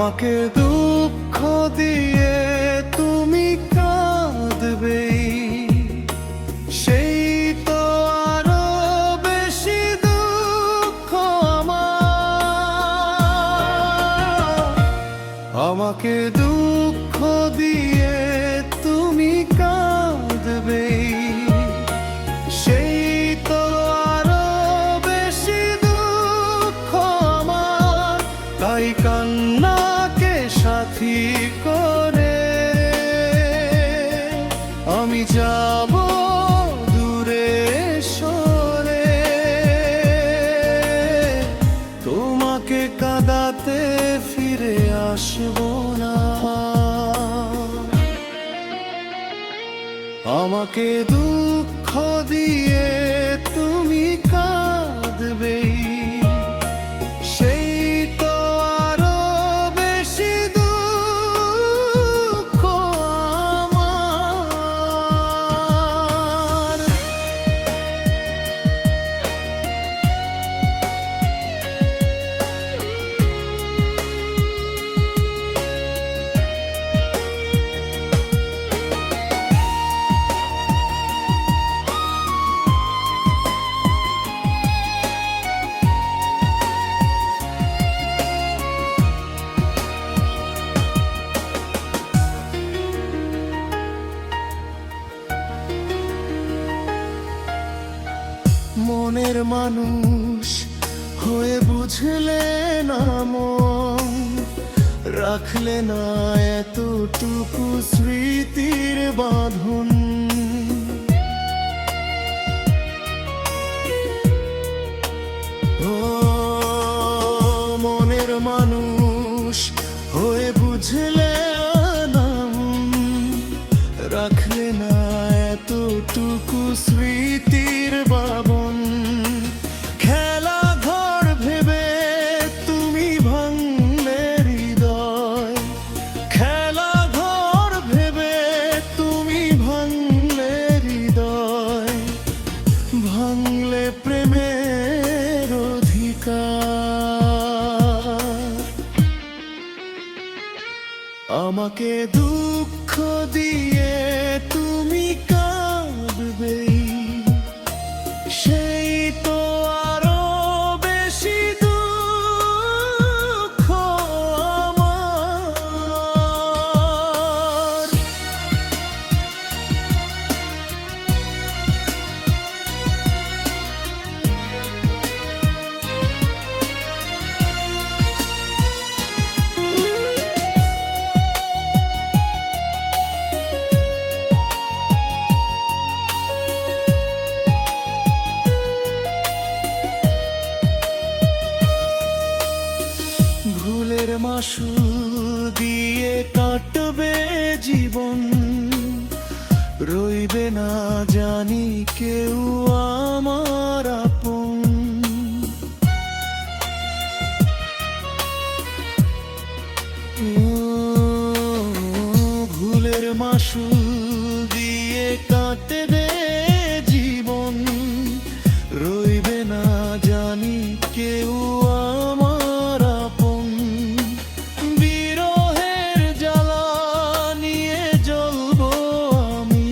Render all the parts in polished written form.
আমাকে দুঃখ দিয়ে তুমি কাঁদবে, সেই তো আরো বেশি দুঃখ আমার। আমাকে দুঃখ দিয়ে তুমি কাঁদবে, সেই তো আরো বেশি দুঃখ আমার। তাই কান্নাকে সাথী করে আমি যাব দূরে সরে, তোমাকে কাঁদাতে ফিরে আসবো না। আমাকে দুঃখ দিয়ে তুমি কাঁদবে, সেই তো আরো বেশি দুঃখ আমার। মনের মানুষ হয়ে বুঝলে না মন, রাখলে না এতটুকু স্মৃতির বাঁধন। ও মনের মানুষ হয়ে বুঝলে না মন, রাখলে না এতটুকু স্মৃতির বাঁধন। খেলা ঘর ভেবে তুমি ভাঙলে হৃদয়, খেলা ঘর ভেবে তুমি ভাঙলে হৃদয়, ভাঙলে প্রেমের অধিকার। আমাকে দুঃখ দিয়ে তুমি কাঁদবে, সেই তো আরো বেশি দুঃখ আমার। ভুলের মাসুল দিয়ে কাটবে জীবন, রইবে না জানি কেউ আমার আপন। ভুলের মাসুল দিয়ে কাটবে জীবন, রইবে না জানি কেউ আমার আপন। বিরহের জ্বালা নিয়ে জ্বলবো আমি,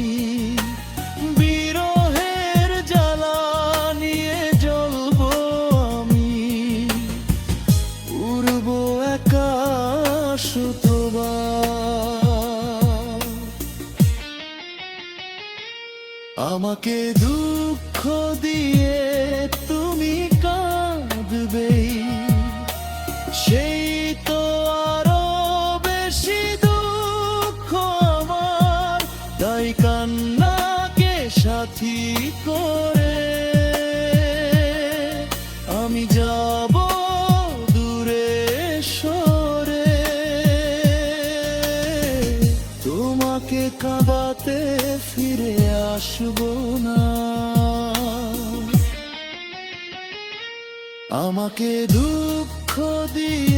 বিরহের জ্বালা নিয়ে জ্বলবো আমি, উড়বো একা শতবার। আমাকে দুঃখ দিয়ে তুমি কাঁদবে, সেই তো আরো বেশি দুঃখ আমার। তাই কান্নাকে সাথী করে আমি যাব দূরে সরে, তোমাকে কাঁদাতে ফিরে আসবো না। আমাকে দুঃখ দিয়ে